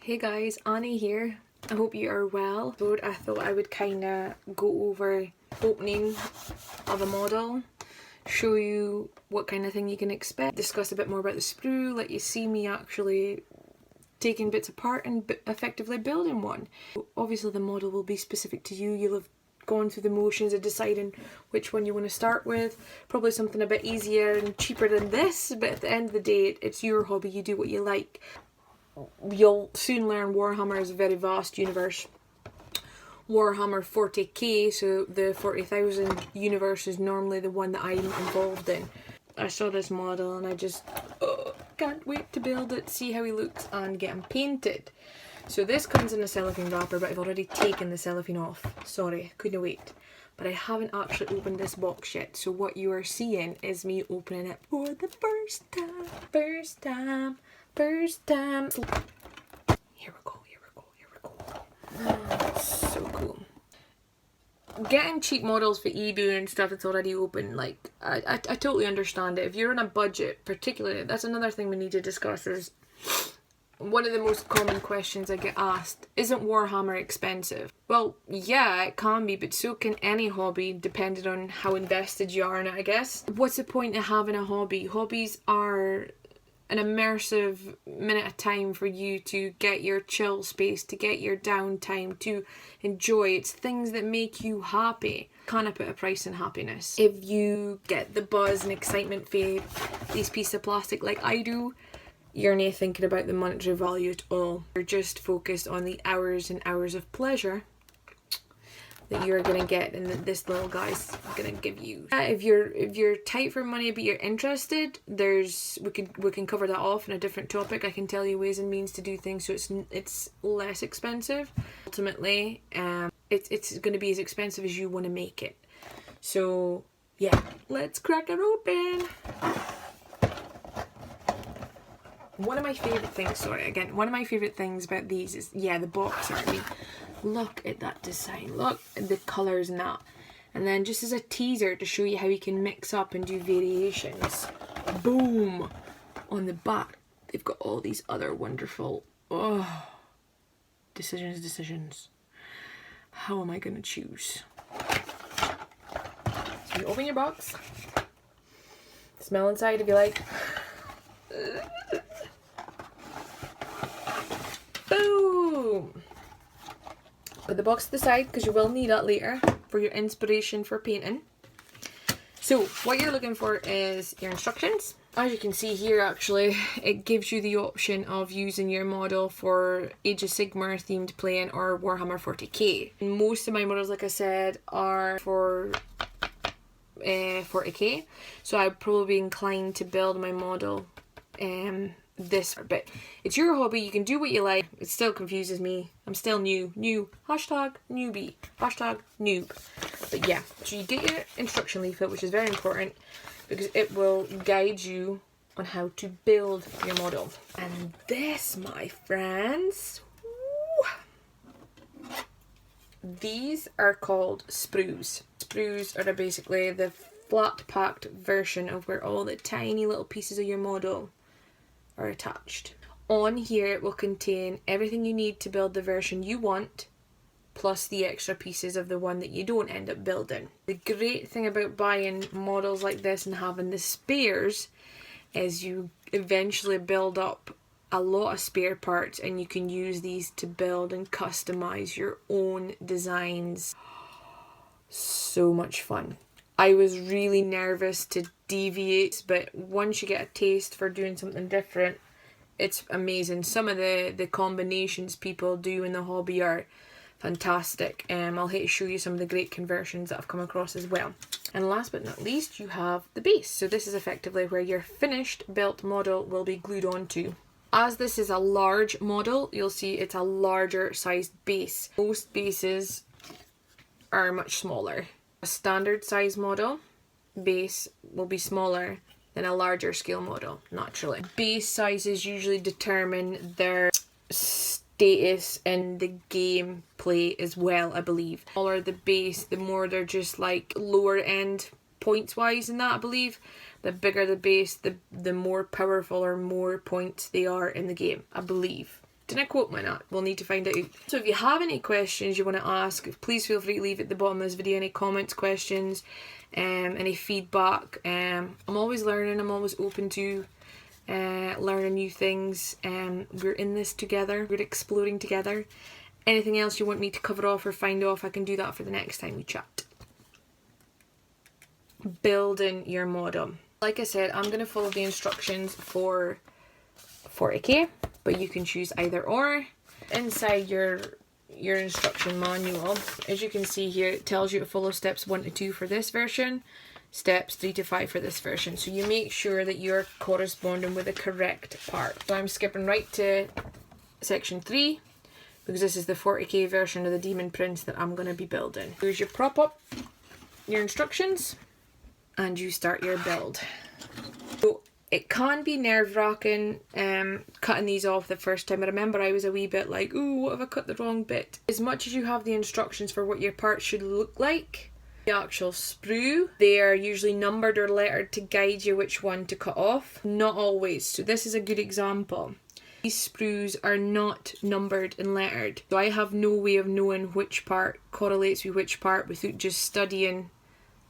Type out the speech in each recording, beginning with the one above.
Hey guys, Annie here. I hope you are well. I thought I would kind of go over opening of a model, show you what kind of thing you can expect, discuss a bit more about the sprue, let you see me actually taking bits apart and effectively building one. Obviously the model will be specific to you. You'll have gone through the motions of deciding which one you want to start with. Probably something a bit easier and cheaper than this, but at the end of the day, it's your hobby, you do what you like. You'll soon learn Warhammer is a very vast universe. Warhammer 40k, so the 40,000 universe is normally the one that I'm involved in. I saw this model and I just can't wait to build it, see how he looks and get him painted. So this comes in a cellophane wrapper, but I've already taken the cellophane off. Sorry, couldn't wait. But I haven't actually opened this box yet, so what you are seeing is me opening it for the first time. Here we go. So cool. Getting cheap models for eBay and stuff that's already open, like, I totally understand it. If you're on a budget, particularly, that's another thing we need to discuss. Is one of the most common questions I get asked, isn't Warhammer expensive? Well, yeah, it can be, but so can any hobby, depending on how invested you are in it, I guess. What's the point of having a hobby? Hobbies are an immersive minute of time for you to get your chill space, to get your downtime, to enjoy. It's things that make you happy. Can I put a price on happiness? If you get the buzz and excitement for these pieces of plastic like I do, you're not thinking about the monetary value at all. You're just focused on the hours and hours of pleasure that you're gonna get and that this little guy's gonna give you. If you're tight for money but you're interested, we can cover that off in a different topic. I can tell you ways and means to do things so it's less expensive. Ultimately, it's gonna be as expensive as you want to make it. So yeah, let's crack it open. One of my favourite things about these is, yeah, the box art. I mean, look at that design, look at the colours and that. And then just as a teaser to show you how you can mix up and do variations, boom, on the back, they've got all these other wonderful, decisions. How am I going to choose? So you open your box, smell inside if you like. Boom! Put the box to the side because you will need that later for your inspiration for painting. So what you're looking for is your instructions. As you can see here, actually, it gives you the option of using your model for Age of Sigmar themed playing or Warhammer 40k. Most of my models, like I said, are for 40k, so I'd probably be inclined to build my model this, but it's your hobby, you can do what you like. It still confuses me. I'm still new, hashtag newbie, hashtag noob. But yeah, so you get your instruction leaflet, which is very important because it will guide you on how to build your model. And this, my friends, these are called sprues. Sprues are basically the flat packed version of where all the tiny little pieces of your model are attached. On here it will contain everything you need to build the version you want, plus the extra pieces of the one that you don't end up building. The great thing about buying models like this and having the spares is you eventually build up a lot of spare parts and you can use these to build and customize your own designs. So much fun. I was really nervous to deviate, but once you get a taste for doing something different, it's amazing. Some of the combinations people do in the hobby are fantastic. I'll hate to show you some of the great conversions that I've come across as well. And last but not least, you have the base. So this is effectively where your finished built model will be glued onto. As this is a large model, you'll see it's a larger sized base. Most bases are much smaller. A standard size model base will be smaller than a larger scale model, naturally. Base sizes usually determine their status in the gameplay as well, I believe. The smaller the base, the more they're just like lower end points wise in that, I believe. The bigger the base, the more powerful or more points they are in the game, I believe. Didn't I quote my not? We'll need to find out. So if you have any questions you want to ask, please feel free to leave at the bottom of this video any comments, questions, any feedback. I'm always learning, I'm always open to learning new things. We're in this together, we're exploring together. Anything else you want me to cover off or find off, I can do that for the next time we chat. Building your model. Like I said, I'm going to follow the instructions for 40k, but you can choose either or. Inside your instruction manual, as you can see here, it tells you to follow steps 1 to 2 for this version, steps 3 to 5 for this version. So you make sure that you're corresponding with the correct part. So I'm skipping right to section 3, because this is the 40k version of the Daemon Prince that I'm going to be building. Here's your prop up, your instructions, and you start your build. So it can be nerve-wracking cutting these off the first time. I remember I was a wee bit like, ooh, what if I cut the wrong bit? As much as you have the instructions for what your part should look like, the actual sprue, they are usually numbered or lettered to guide you which one to cut off. Not always. So this is a good example. These sprues are not numbered and lettered. So I have no way of knowing which part correlates with which part without just studying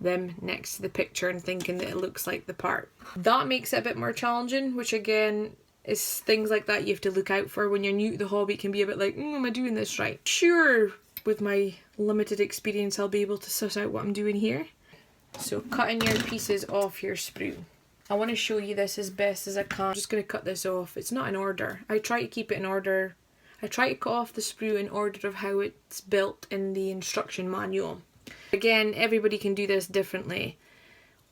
them next to the picture and thinking that it looks like the part. That makes it a bit more challenging, which again is things like that you have to look out for when you're new to the hobby. It can be a bit like, am I doing this right? Sure, with my limited experience I'll be able to suss out what I'm doing here. So cutting your pieces off your sprue. I want to show you this as best as I can. I'm just going to cut this off. It's not in order. I try to keep it in order. I try to cut off the sprue in order of how it's built in the instruction manual. Again, everybody can do this differently.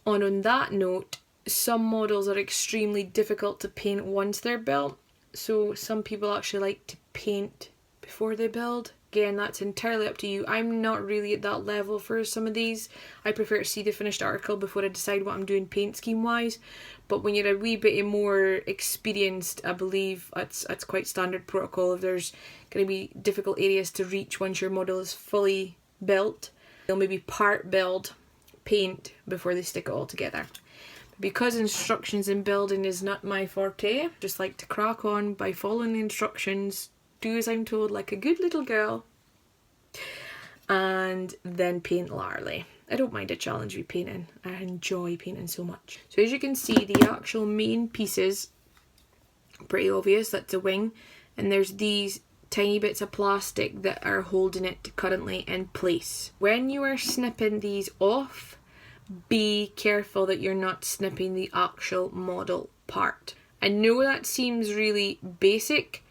On that note, some models are extremely difficult to paint once they're built. So some people actually like to paint before they build. Again, that's entirely up to you. I'm not really at that level for some of these. I prefer to see the finished article before I decide what I'm doing paint scheme wise. But when you're a wee bit more experienced, I believe that's quite standard protocol. If there's going to be difficult areas to reach once your model is fully built, they'll maybe part build, paint before they stick it all together. Because instructions in building is not my forte, I just like to crack on by following the instructions, do as I'm told like a good little girl, and then paint largely. I don't mind a challenge with painting. I enjoy painting so much. So as you can see, the actual main pieces, pretty obvious, that's a wing, and there's these tiny bits of plastic that are holding it currently in place. When you are snipping these off, be careful that you're not snipping the actual model part. I know that seems really basic,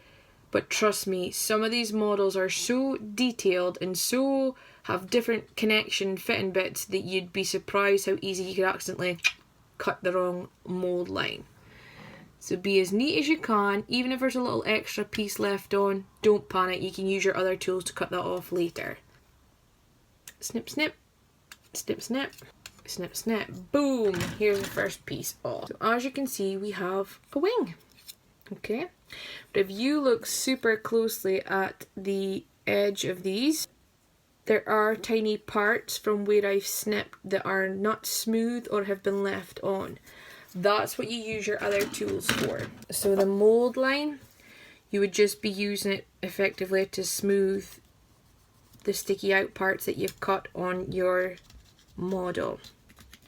but trust me, some of these models are so detailed and so have different connection fitting bits that you'd be surprised how easy you could accidentally cut the wrong mold line. So be as neat as you can. Even if there's a little extra piece left on, don't panic. You can use your other tools to cut that off later. Snip, snip, snip, snip, snip, snip. Boom! Here's the first piece off. So as you can see, we have a wing. Okay? But if you look super closely at the edge of these, there are tiny parts from where I've snipped that are not smooth or have been left on. That's what you use your other tools for. So the mold line, you would just be using it effectively to smooth the sticky out parts that you've cut on your model.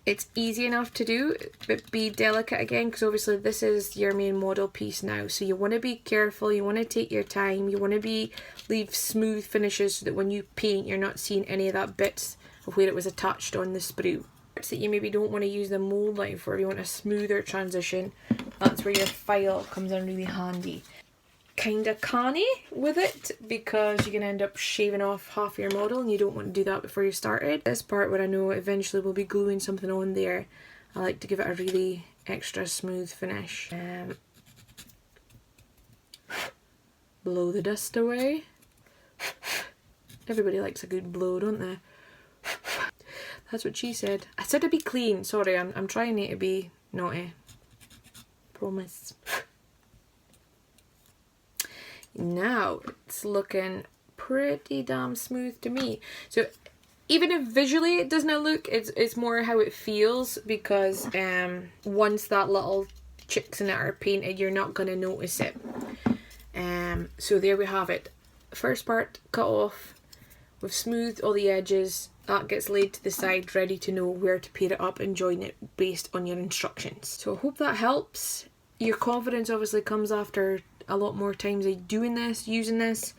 It's easy enough to do, but be delicate again, because obviously this is your main model piece now. So you want to be careful, you want to take your time, you want to leave smooth finishes so that when you paint you're not seeing any of that bits of where it was attached on the sprue. That you maybe don't want to use the mold line for, you want a smoother transition, that's where your file comes in really handy. Kinda canny with it, because you're going to end up shaving off half your model and you don't want to do that before you started. This part where I know eventually we'll be gluing something on there, I like to give it a really extra smooth finish. Blow the dust away. Everybody likes a good blow, don't they? That's what she said. I said to be clean. Sorry, I'm trying not to be naughty. Promise. Now it's looking pretty damn smooth to me. So even if visually it doesn't look, it's more how it feels, because once that little chicks in it are painted, you're not going to notice it. So there we have it. First part cut off. We've smoothed all the edges. That gets laid to the side, ready to know where to pair it up and join it based on your instructions. So I hope that helps. Your confidence obviously comes after a lot more times of doing this, using this.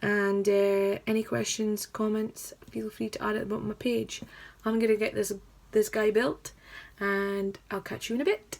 And any questions, comments, feel free to add it about my page. I'm going to get this guy built, and I'll catch you in a bit.